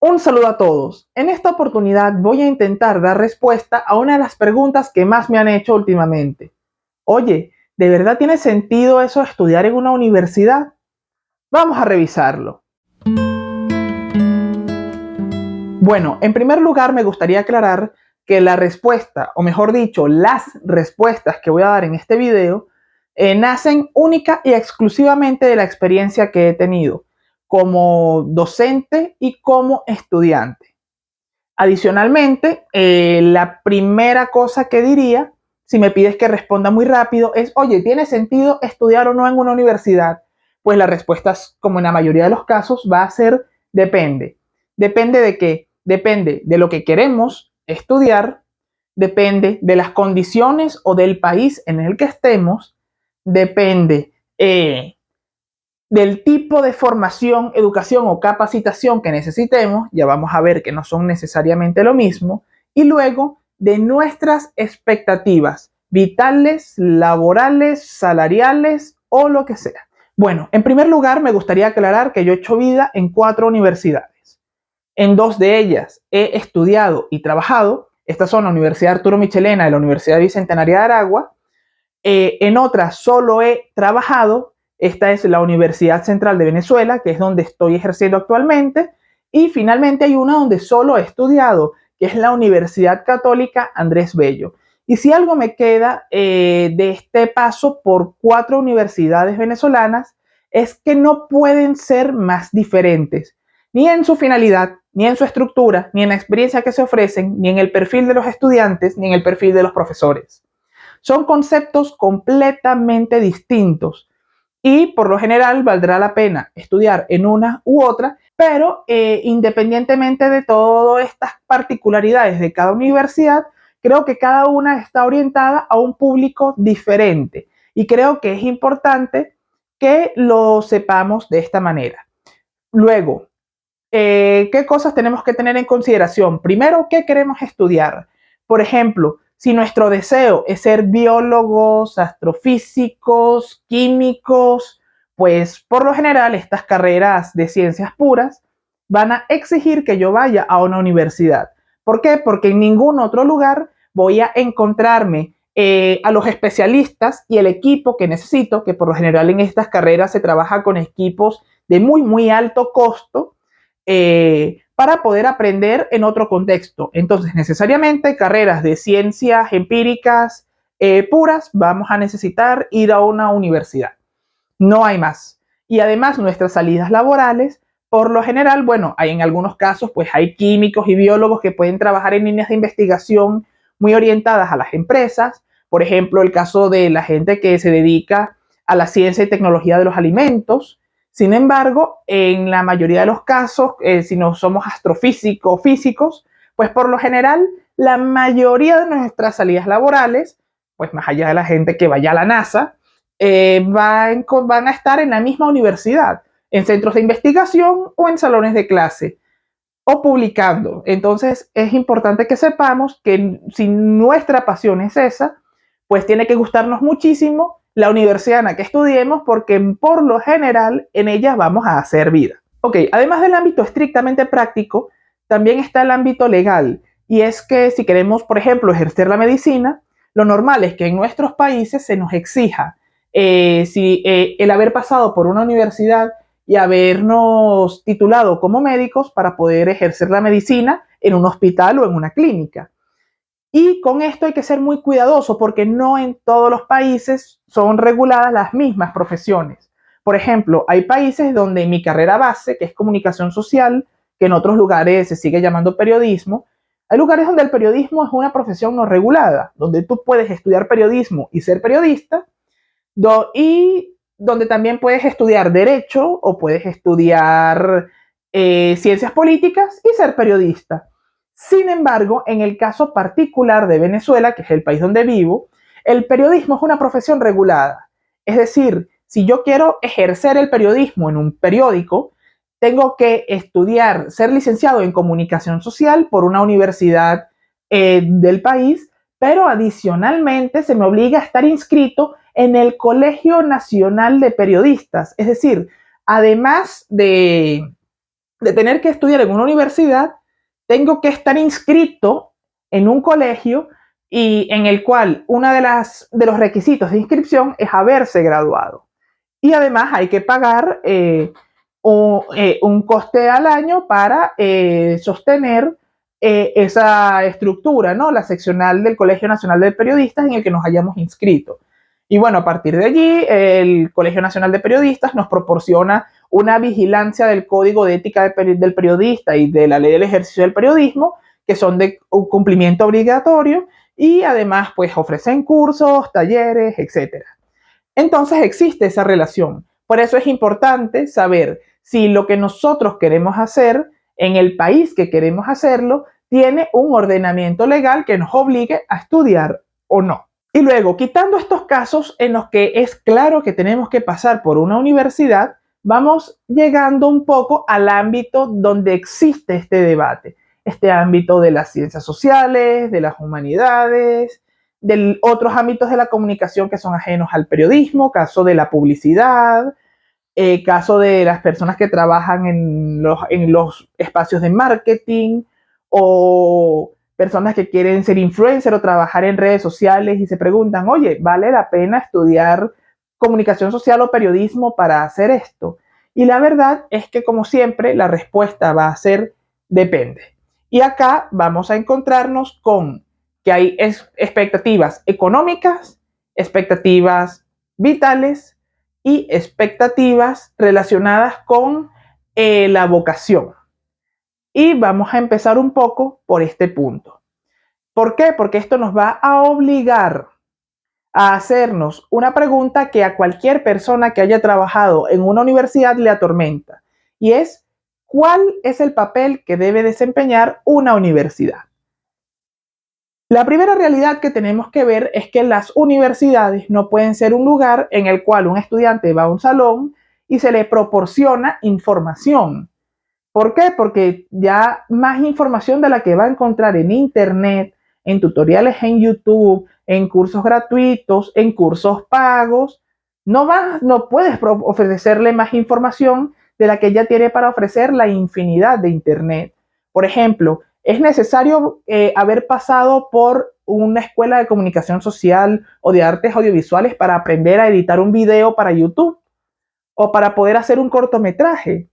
Un saludo a todos. En esta oportunidad voy a intentar dar respuesta a una de las preguntas que más me han hecho últimamente. Oye, ¿de verdad tiene sentido eso de estudiar en una universidad? Vamos a revisarlo. Bueno, en primer lugar me gustaría aclarar que la respuesta, o mejor dicho, las respuestas que voy a dar en este video, nacen única y exclusivamente de la experiencia que he tenido como docente y como estudiante. Adicionalmente, la primera cosa que diría, si me pides que responda muy rápido, es, oye, ¿tiene sentido estudiar o no en una universidad? Pues la respuesta, como en la mayoría de los casos, va a ser depende. ¿Depende de qué? Depende de lo que queremos estudiar, depende de las condiciones o del país en el que estemos, depende del tipo de formación, educación o capacitación que necesitemos, ya vamos a ver que no son necesariamente lo mismo, y luego de nuestras expectativas vitales, laborales, salariales o lo que sea. Bueno, en primer lugar me gustaría aclarar que yo he hecho vida en 4 universidades. En 2 de ellas he estudiado y trabajado. Estas son la Universidad Arturo Michelena y la Universidad Bicentenaria de Aragua. En otras solo he trabajado. Esta es la Universidad Central de Venezuela, que es donde estoy ejerciendo actualmente. Y finalmente hay una donde solo he estudiado, que es la Universidad Católica Andrés Bello. Y si algo me queda de este paso por 4 universidades venezolanas, es que no pueden ser más diferentes, ni en su finalidad, ni en su estructura, ni en la experiencia que se ofrecen, ni en el perfil de los estudiantes, ni en el perfil de los profesores. Son conceptos completamente distintos y por lo general valdrá la pena estudiar en una u otra, pero independientemente de todas estas particularidades de cada universidad, creo que cada una está orientada a un público diferente y creo que es importante que lo sepamos de esta manera. Luego, ¿qué cosas tenemos que tener en consideración? Primero, ¿qué queremos estudiar? Por ejemplo, si nuestro deseo es ser biólogos, astrofísicos, químicos, pues por lo general estas carreras de ciencias puras van a exigir que yo vaya a una universidad. ¿Por qué? Porque en ningún otro lugar voy a encontrarme a los especialistas y el equipo que necesito, que por lo general en estas carreras se trabaja con equipos de muy, muy alto costo, para poder aprender en otro contexto. Entonces, necesariamente carreras de ciencias empíricas puras, vamos a necesitar ir a una universidad. No hay más. Y además, nuestras salidas laborales, por lo general, bueno, hay en algunos casos, pues hay químicos y biólogos que pueden trabajar en líneas de investigación muy orientadas a las empresas. Por ejemplo, el caso de la gente que se dedica a la ciencia y tecnología de los alimentos. Sin embargo, en la mayoría de los casos, si no somos astrofísicos o físicos, pues por lo general, la mayoría de nuestras salidas laborales, pues más allá de la gente que vaya a la NASA, van a estar en la misma universidad, en centros de investigación o en salones de clase o publicando. Entonces es importante que sepamos que si nuestra pasión es esa, pues tiene que gustarnos muchísimo la universidad en la que estudiemos, porque por lo general en ella vamos a hacer vida. Ok, además del ámbito estrictamente práctico, también está el ámbito legal. Y es que si queremos, por ejemplo, ejercer la medicina, lo normal es que en nuestros países se nos exija el haber pasado por una universidad y habernos titulado como médicos para poder ejercer la medicina en un hospital o en una clínica. Y con esto hay que ser muy cuidadoso porque no en todos los países son reguladas las mismas profesiones. Por ejemplo, hay países donde mi carrera base, que es comunicación social, que en otros lugares se sigue llamando periodismo, hay lugares donde el periodismo es una profesión no regulada, donde tú puedes estudiar periodismo y ser periodista, y donde también puedes estudiar derecho o puedes estudiar ciencias políticas y ser periodista. Sin embargo, en el caso particular de Venezuela, que es el país donde vivo, el periodismo es una profesión regulada. Es decir, si yo quiero ejercer el periodismo en un periódico, tengo que estudiar, ser licenciado en comunicación social por una universidad del país, pero adicionalmente se me obliga a estar inscrito en el Colegio Nacional de Periodistas. Es decir, además de de tener que estudiar en una universidad, tengo que estar inscrito en un colegio y en el cual uno de los requisitos de inscripción es haberse graduado. Y además hay que pagar un coste al año para sostener esa estructura, ¿no? La seccional del Colegio Nacional de Periodistas en el que nos hayamos inscrito. Y bueno, a partir de allí, el Colegio Nacional de Periodistas nos proporciona una vigilancia del Código de Ética del Periodista y de la Ley del Ejercicio del Periodismo, que son de cumplimiento obligatorio, y además pues ofrecen cursos, talleres, etcétera. Entonces existe esa relación. Por eso es importante saber si lo que nosotros queremos hacer en el país que queremos hacerlo tiene un ordenamiento legal que nos obligue a estudiar o no. Y luego, quitando estos casos en los que es claro que tenemos que pasar por una universidad, vamos llegando un poco al ámbito donde existe este debate, este ámbito de las ciencias sociales, de las humanidades, de otros ámbitos de la comunicación que son ajenos al periodismo, caso de la publicidad, caso de las personas que trabajan en los espacios de marketing o personas que quieren ser influencer o trabajar en redes sociales y se preguntan, oye, ¿vale la pena estudiar comunicación social o periodismo para hacer esto? Y la verdad es que, como siempre, la respuesta va a ser depende. Y acá vamos a encontrarnos con que hay expectativas económicas, expectativas vitales y expectativas relacionadas con la vocación. Y vamos a empezar un poco por este punto. ¿Por qué? Porque esto nos va a obligar a hacernos una pregunta que a cualquier persona que haya trabajado en una universidad le atormenta. Y es, ¿cuál es el papel que debe desempeñar una universidad? La primera realidad que tenemos que ver es que las universidades no pueden ser un lugar en el cual un estudiante va a un salón y se le proporciona información. ¿Por qué? Porque ya más información de la que va a encontrar en Internet, en tutoriales en YouTube, en cursos gratuitos, en cursos pagos, no puedes ofrecerle más información de la que ya tiene para ofrecer la infinidad de Internet. Por ejemplo, es necesario haber pasado por una escuela de comunicación social o de artes audiovisuales para aprender a editar un video para YouTube o para poder hacer un cortometraje.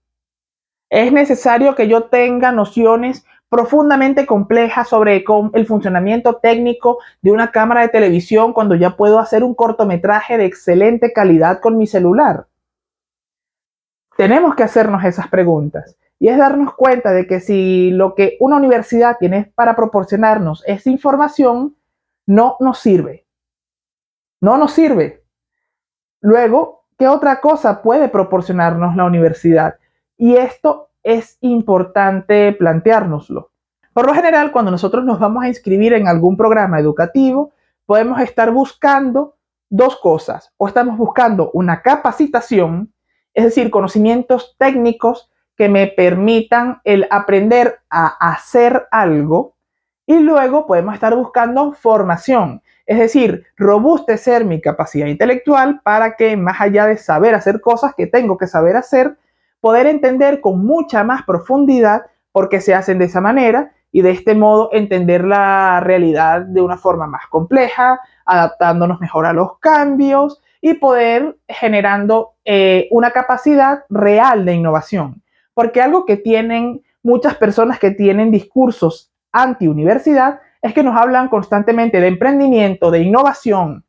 Es necesario que yo tenga nociones profundamente complejas sobre el funcionamiento técnico de una cámara de televisión cuando ya puedo hacer un cortometraje de excelente calidad con mi celular. Tenemos que hacernos esas preguntas y es darnos cuenta de que si lo que una universidad tiene para proporcionarnos es información, no nos sirve. No nos sirve. Luego, ¿qué otra cosa puede proporcionarnos la universidad? Y esto es importante planteárnoslo. Por lo general, cuando nosotros nos vamos a inscribir en algún programa educativo, podemos estar buscando dos cosas. O estamos buscando una capacitación, es decir, conocimientos técnicos que me permitan el aprender a hacer algo. Y luego podemos estar buscando formación, es decir, robustecer mi capacidad intelectual para que, más allá de saber hacer cosas que tengo que saber hacer, poder entender con mucha más profundidad por qué se hacen de esa manera y de este modo entender la realidad de una forma más compleja, adaptándonos mejor a los cambios y poder generando una capacidad real de innovación. Porque algo que tienen muchas personas que tienen discursos anti-universidad es que nos hablan constantemente de emprendimiento, de innovación,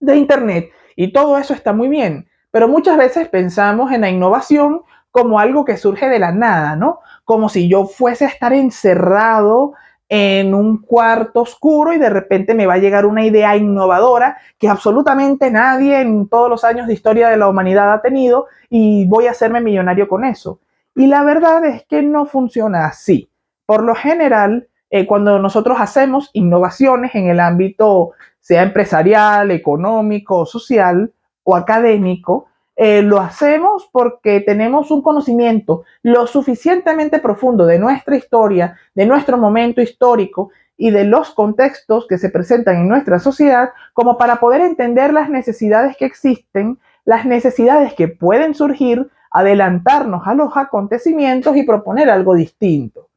de Internet, y todo eso está muy bien, pero muchas veces pensamos en la innovación como algo que surge de la nada, ¿no? Como si yo fuese a estar encerrado en un cuarto oscuro y de repente me va a llegar una idea innovadora que absolutamente nadie en todos los años de historia de la humanidad ha tenido y voy a hacerme millonario con eso. Y la verdad es que no funciona así. Por lo general, cuando nosotros hacemos innovaciones en el ámbito sea empresarial, económico, social o académico, lo hacemos porque tenemos un conocimiento lo suficientemente profundo de nuestra historia, de nuestro momento histórico y de los contextos que se presentan en nuestra sociedad como para poder entender las necesidades que existen, las necesidades que pueden surgir adelantarnos a los acontecimientos y proponer algo distinto.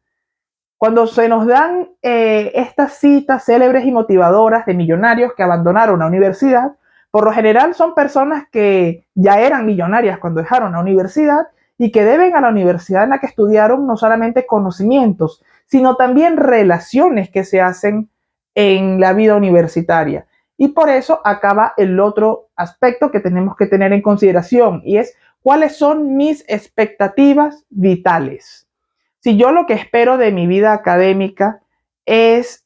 Cuando se nos dan estas citas célebres y motivadoras de millonarios que abandonaron la universidad, por lo general son personas que ya eran millonarias cuando dejaron la universidad y que deben a la universidad en la que estudiaron no solamente conocimientos, sino también relaciones que se hacen en la vida universitaria. Y por eso acaba el otro aspecto que tenemos que tener en consideración y es cuáles son mis expectativas vitales. Si yo lo que espero de mi vida académica es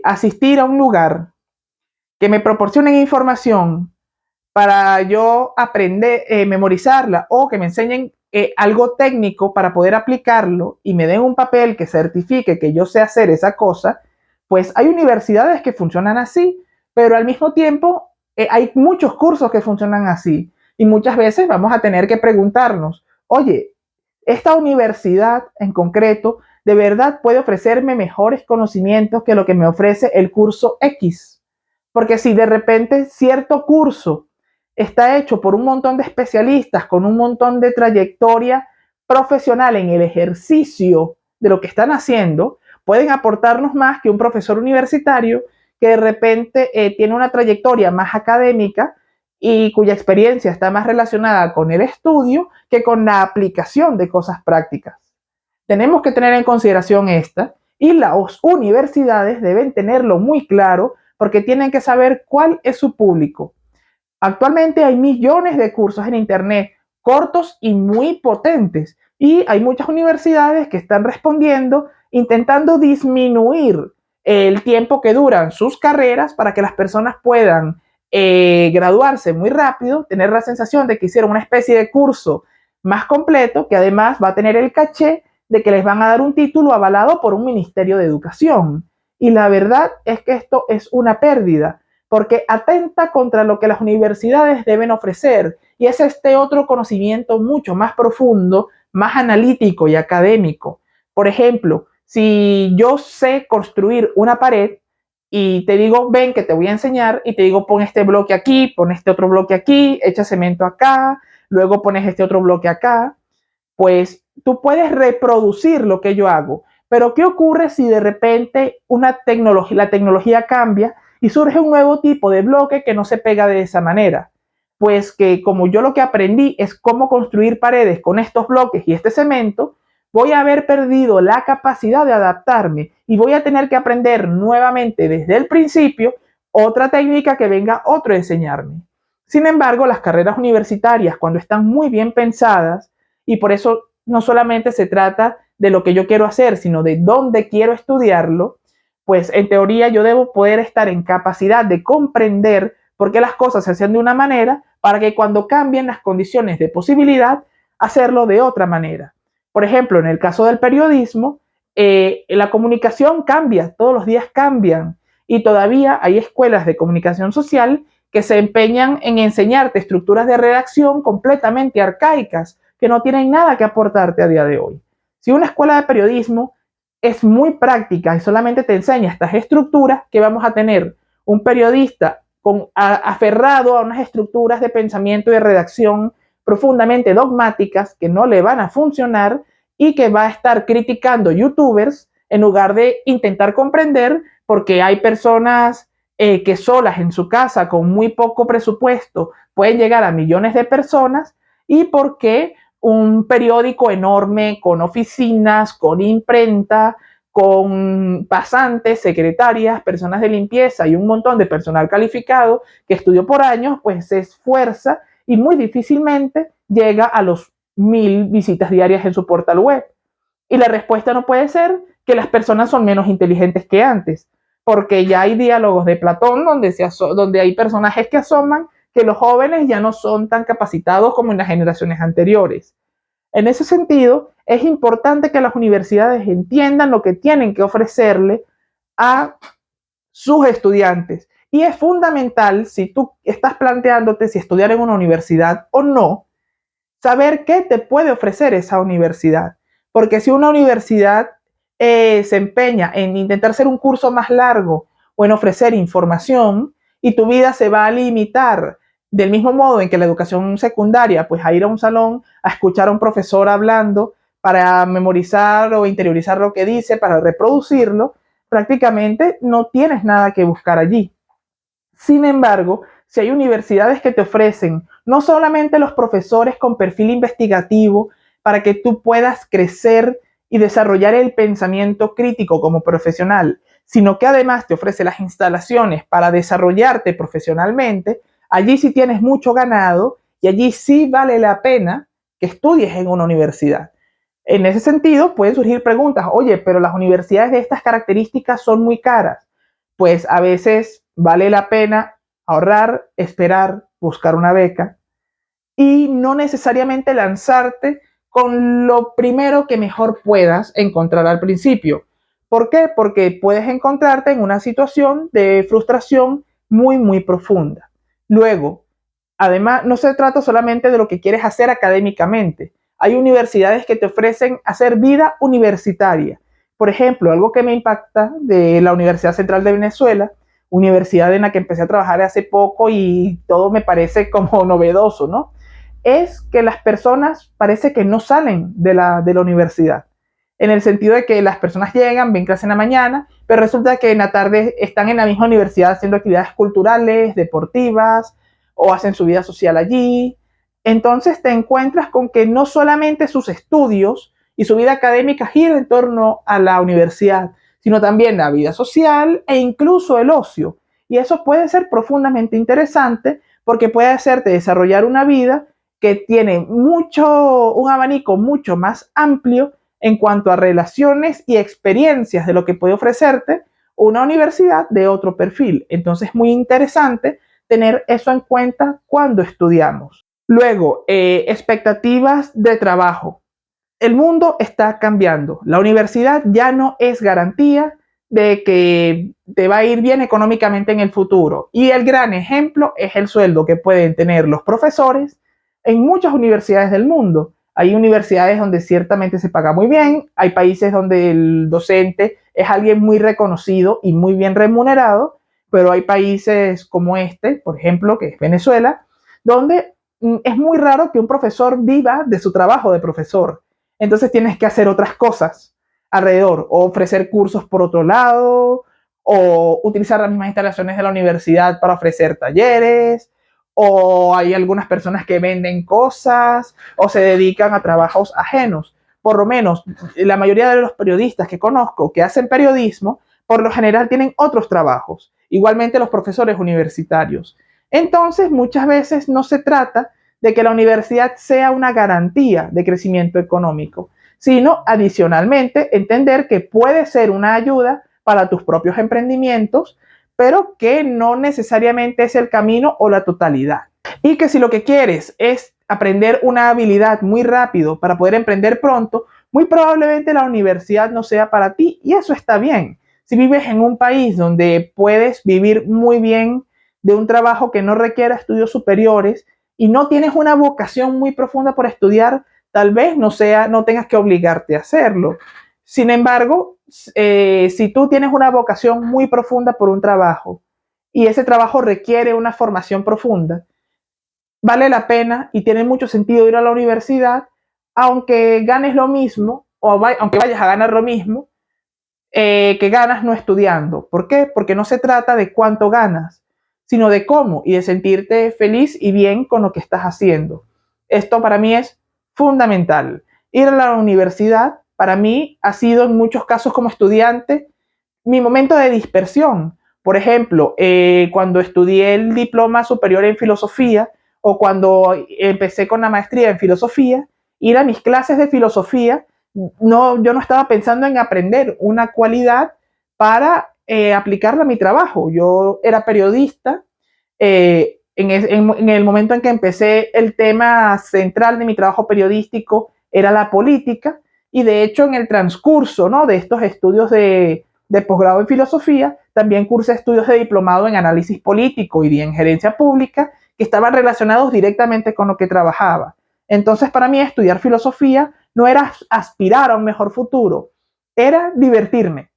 asistir a un lugar que me proporcionen información para yo aprender, memorizarla o que me enseñen algo técnico para poder aplicarlo y me den un papel que certifique que yo sé hacer esa cosa, pues hay universidades que funcionan así, pero al mismo tiempo hay muchos cursos que funcionan así y muchas veces vamos a tener que preguntarnos, oye, esta universidad en concreto de verdad puede ofrecerme mejores conocimientos que lo que me ofrece el curso X. Porque si de repente cierto curso está hecho por un montón de especialistas con un montón de trayectoria profesional en el ejercicio de lo que están haciendo, pueden aportarnos más que un profesor universitario que de repente tiene una trayectoria más académica y cuya experiencia está más relacionada con el estudio que con la aplicación de cosas prácticas. Tenemos que tener en consideración esta y las universidades deben tenerlo muy claro porque tienen que saber cuál es su público. Actualmente hay millones de cursos en Internet, cortos y muy potentes, y hay muchas universidades que están respondiendo intentando disminuir el tiempo que duran sus carreras para que las personas puedan graduarse muy rápido, tener la sensación de que hicieron una especie de curso más completo, que además va a tener el caché de que les van a dar un título avalado por un ministerio de educación. Y la verdad es que esto es una pérdida, porque atenta contra lo que las universidades deben ofrecer, y es este otro conocimiento mucho más profundo, más analítico y académico. Por ejemplo, si yo sé construir una pared y te digo, ven que te voy a enseñar, y te digo, pon este bloque aquí, pon este otro bloque aquí, echa cemento acá, luego pones este otro bloque acá, pues tú puedes reproducir lo que yo hago. Pero ¿qué ocurre si de repente la tecnología cambia y surge un nuevo tipo de bloque que no se pega de esa manera? Pues que como yo lo que aprendí es cómo construir paredes con estos bloques y este cemento, voy a haber perdido la capacidad de adaptarme y voy a tener que aprender nuevamente desde el principio otra técnica que venga otro a enseñarme. Sin embargo, las carreras universitarias, cuando están muy bien pensadas, y por eso no solamente se trata de lo que yo quiero hacer, sino de dónde quiero estudiarlo, pues en teoría yo debo poder estar en capacidad de comprender por qué las cosas se hacen de una manera para que cuando cambien las condiciones de posibilidad, hacerlo de otra manera. Por ejemplo, en el caso del periodismo, la comunicación cambia, todos los días cambian y todavía hay escuelas de comunicación social que se empeñan en enseñarte estructuras de redacción completamente arcaicas que no tienen nada que aportarte a día de hoy. Si una escuela de periodismo es muy práctica y solamente te enseña estas estructuras, que vamos a tener un periodista aferrado a unas estructuras de pensamiento y de redacción profundamente dogmáticas que no le van a funcionar y que va a estar criticando youtubers en lugar de intentar comprender porque hay personas que solas en su casa con muy poco presupuesto pueden llegar a millones de personas y porque un periódico enorme con oficinas, con imprenta, con pasantes, secretarias, personas de limpieza y un montón de personal calificado que estudió por años, pues se esfuerza y muy difícilmente llega a los 1000 visitas diarias en su portal web. Y la respuesta no puede ser que las personas son menos inteligentes que antes, porque ya hay diálogos de Platón donde hay personajes que asoman que los jóvenes ya no son tan capacitados como en las generaciones anteriores. En ese sentido, es importante que las universidades entiendan lo que tienen que ofrecerle a sus estudiantes. Y es fundamental, si tú estás planteándote si estudiar en una universidad o no, saber qué te puede ofrecer esa universidad. Porque si una universidad se empeña en intentar hacer un curso más largo o en ofrecer información y tu vida se va a limitar del mismo modo en que la educación secundaria, pues a ir a un salón a escuchar a un profesor hablando para memorizar o interiorizar lo que dice, para reproducirlo, prácticamente no tienes nada que buscar allí. Sin embargo, si hay universidades que te ofrecen no solamente los profesores con perfil investigativo para que tú puedas crecer y desarrollar el pensamiento crítico como profesional, sino que además te ofrece las instalaciones para desarrollarte profesionalmente, allí sí tienes mucho ganado y allí sí vale la pena que estudies en una universidad. En ese sentido, pueden surgir preguntas, oye, pero las universidades de estas características son muy caras. Pues a veces vale la pena ahorrar, esperar, buscar una beca y no necesariamente lanzarte con lo primero que mejor puedas encontrar al principio. ¿Por qué? Porque puedes encontrarte en una situación de frustración muy profunda. Luego, además, no se trata solamente de lo que quieres hacer académicamente. Hay universidades que te ofrecen hacer vida universitaria. Por ejemplo, algo que me impacta de la Universidad Central de Venezuela, universidad en la que empecé a trabajar hace poco y todo me parece como novedoso, ¿no? Es que las personas parece que no salen de la universidad. En el sentido de que las personas llegan, ven clase en la mañana, pero resulta que en la tarde están en la misma universidad haciendo actividades culturales, deportivas, o hacen su vida social allí. Entonces te encuentras con que no solamente sus estudios y su vida académica gira en torno a la universidad, sino también la vida social e incluso el ocio. Y eso puede ser profundamente interesante porque puede hacerte desarrollar una vida que tiene un abanico mucho más amplio en cuanto a relaciones y experiencias de lo que puede ofrecerte una universidad de otro perfil. Entonces, muy interesante tener eso en cuenta cuando estudiamos. Luego, expectativas de trabajo. El mundo está cambiando. La universidad ya no es garantía de que te va a ir bien económicamente en el futuro. Y el gran ejemplo es el sueldo que pueden tener los profesores en muchas universidades del mundo. Hay universidades donde ciertamente se paga muy bien, hay países donde el docente es alguien muy reconocido y muy bien remunerado, pero hay países como este, por ejemplo, que es Venezuela, donde es muy raro que un profesor viva de su trabajo de profesor. Entonces tienes que hacer otras cosas alrededor, o ofrecer cursos por otro lado, o utilizar las mismas instalaciones de la universidad para ofrecer talleres, o hay algunas personas que venden cosas, o se dedican a trabajos ajenos. Por lo menos, la mayoría de los periodistas que conozco que hacen periodismo, por lo general tienen otros trabajos. Igualmente los profesores universitarios. Entonces, muchas veces no se trata de que la universidad sea una garantía de crecimiento económico, sino adicionalmente entender que puede ser una ayuda para tus propios emprendimientos, pero que no necesariamente es el camino o la totalidad. Y que si lo que quieres es aprender una habilidad muy rápido para poder emprender pronto, muy probablemente la universidad no sea para ti y eso está bien. Si vives en un país donde puedes vivir muy bien de un trabajo que no requiera estudios superiores y no tienes una vocación muy profunda por estudiar, tal vez no tengas que obligarte a hacerlo. Sin embargo, si tú tienes una vocación muy profunda por un trabajo y ese trabajo requiere una formación profunda, vale la pena y tiene mucho sentido ir a la universidad, aunque ganes lo mismo aunque vayas a ganar lo mismo que ganas no estudiando. ¿Por qué? Porque no se trata de cuánto ganas, sino de cómo y de sentirte feliz y bien con lo que estás haciendo. Esto para mí es fundamental. Ir a la universidad para mí ha sido en muchos casos como estudiante mi momento de dispersión. Por ejemplo, cuando estudié el diploma superior en filosofía o cuando empecé con la maestría en filosofía, ir a mis clases de filosofía, yo no estaba pensando en aprender una cualidad para aplicarla a mi trabajo. Yo era periodista. En el momento en que empecé, el tema central de mi trabajo periodístico era la política y de hecho en el transcurso, ¿no?, de estos estudios de posgrado en filosofía, también cursé estudios de diplomado en análisis político y en gerencia pública que estaban relacionados directamente con lo que trabajaba. Entonces, para mí, estudiar filosofía no era aspirar a un mejor futuro, era divertirme,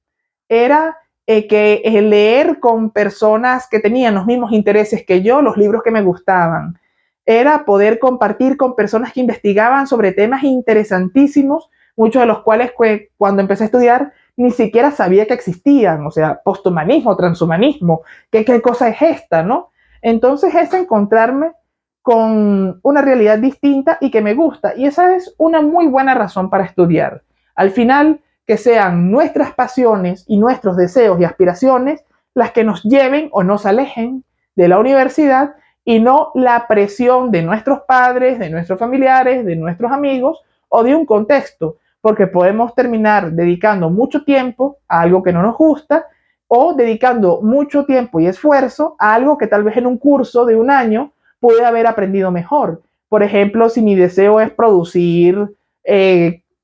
era que leer con personas que tenían los mismos intereses que yo, los libros que me gustaban. Era poder compartir con personas que investigaban sobre temas interesantísimos, muchos de los cuales cuando empecé a estudiar ni siquiera sabía que existían, o sea, posthumanismo, transhumanismo, ¿qué cosa es esta, no? Entonces es encontrarme con una realidad distinta y que me gusta, y esa es una muy buena razón para estudiar. Al final, que sean nuestras pasiones y nuestros deseos y aspiraciones las que nos lleven o nos alejen de la universidad y no la presión de nuestros padres, de nuestros familiares, de nuestros amigos o de un contexto, porque podemos terminar dedicando mucho tiempo a algo que no nos gusta o dedicando mucho tiempo y esfuerzo a algo que tal vez en un curso de un año pude haber aprendido mejor. Por ejemplo, si mi deseo es producir,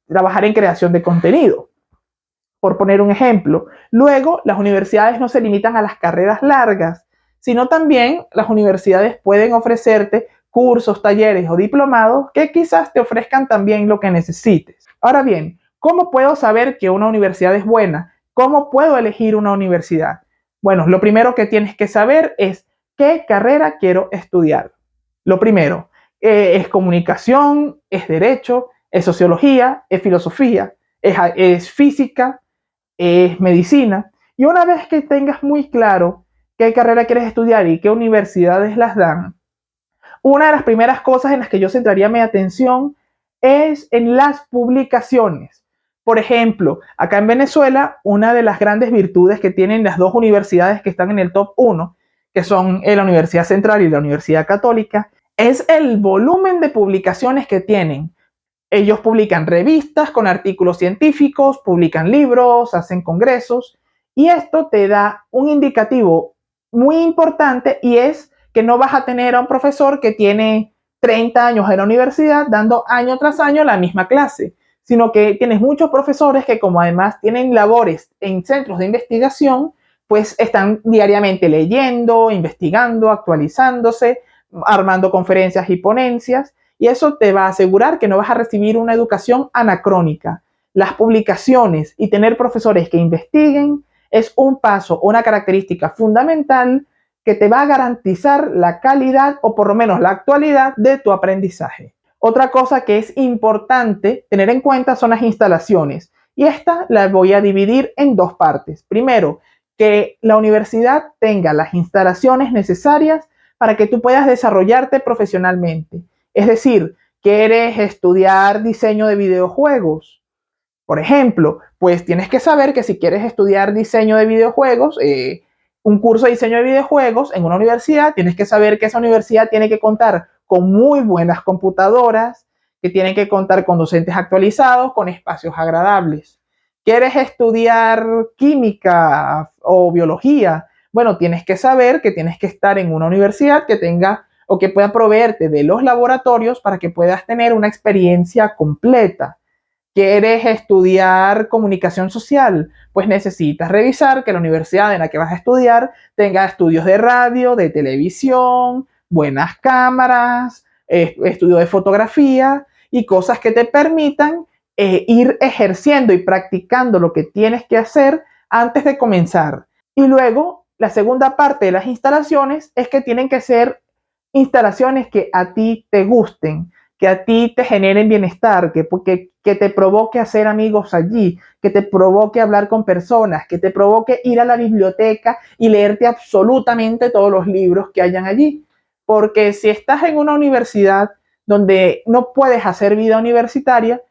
trabajar en creación de contenido, por poner un ejemplo. Luego, las universidades no se limitan a las carreras largas, sino también las universidades pueden ofrecerte cursos, talleres o diplomados que quizás te ofrezcan también lo que necesites. Ahora bien, ¿cómo puedo saber que una universidad es buena? ¿Cómo puedo elegir una universidad? Bueno, lo primero que tienes que saber es qué carrera quiero estudiar. Lo primero, es comunicación, es derecho, es sociología, es filosofía, es física, es medicina. Y una vez que tengas muy claro qué carrera quieres estudiar y qué universidades las dan, una de las primeras cosas en las que yo centraría mi atención es en las publicaciones. Por ejemplo, acá en Venezuela, una de las grandes virtudes que tienen las dos universidades que están en el top 1, que son la Universidad Central y la Universidad Católica, es el volumen de publicaciones que tienen. Ellos publican revistas con artículos científicos, publican libros, hacen congresos, y esto te da un indicativo muy importante, y es que no vas a tener a un profesor que tiene 30 años en la universidad dando año tras año la misma clase, sino que tienes muchos profesores que, como además tienen labores en centros de investigación, pues están diariamente leyendo, investigando, actualizándose, armando conferencias y ponencias, y eso te va a asegurar que no vas a recibir una educación anacrónica. Las publicaciones y tener profesores que investiguen es un paso, una característica fundamental que te va a garantizar la calidad o por lo menos la actualidad de tu aprendizaje. Otra cosa que es importante tener en cuenta son las instalaciones, y esta la voy a dividir en dos partes. Primero, que la universidad tenga las instalaciones necesarias para que tú puedas desarrollarte profesionalmente. Es decir, ¿quieres estudiar diseño de videojuegos? Por ejemplo, pues tienes que saber que si quieres estudiar diseño de videojuegos, un curso de diseño de videojuegos en una universidad, tienes que saber que esa universidad tiene que contar con muy buenas computadoras, que tienen que contar con docentes actualizados, con espacios agradables. ¿Quieres estudiar química o biología? Bueno, tienes que saber que tienes que estar en una universidad que tenga o que pueda proveerte de los laboratorios para que puedas tener una experiencia completa. ¿Quieres estudiar comunicación social? Pues necesitas revisar que la universidad en la que vas a estudiar tenga estudios de radio, de televisión, buenas cámaras, estudio de fotografía y cosas que te permitan ir ejerciendo y practicando lo que tienes que hacer antes de comenzar. Y luego, la segunda parte de las instalaciones es que tienen que ser instalaciones que a ti te gusten, que a ti te generen bienestar, que te provoque hacer amigos allí, que te provoque hablar con personas, que te provoque ir a la biblioteca y leerte absolutamente todos los libros que hayan allí. Porque si estás en una universidad donde no puedes hacer vida universitaria,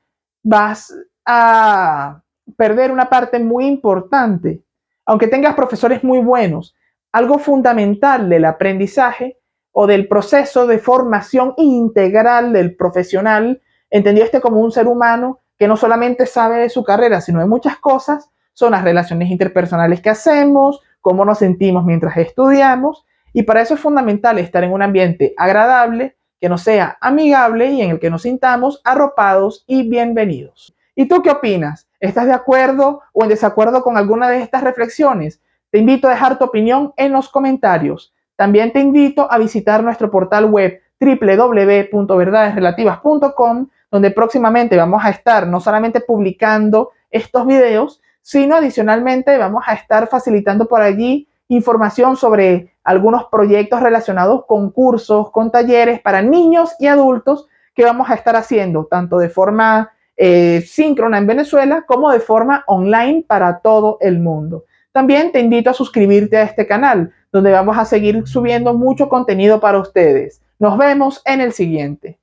vas a perder una parte muy importante. Aunque tengas profesores muy buenos, algo fundamental del aprendizaje o del proceso de formación integral del profesional, entendido como un ser humano que no solamente sabe de su carrera, sino de muchas cosas, son las relaciones interpersonales que hacemos, cómo nos sentimos mientras estudiamos, y para eso es fundamental estar en un ambiente agradable, que nos sea amigable y en el que nos sintamos arropados y bienvenidos. ¿Y tú qué opinas? ¿Estás de acuerdo o en desacuerdo con alguna de estas reflexiones? Te invito a dejar tu opinión en los comentarios. También te invito a visitar nuestro portal web www.verdadesrelativas.com, donde próximamente vamos a estar no solamente publicando estos videos, sino adicionalmente vamos a estar facilitando por allí información sobre algunos proyectos relacionados con cursos, con talleres para niños y adultos que vamos a estar haciendo tanto de forma síncrona en Venezuela como de forma online para todo el mundo. También te invito a suscribirte a este canal, donde vamos a seguir subiendo mucho contenido para ustedes. Nos vemos en el siguiente.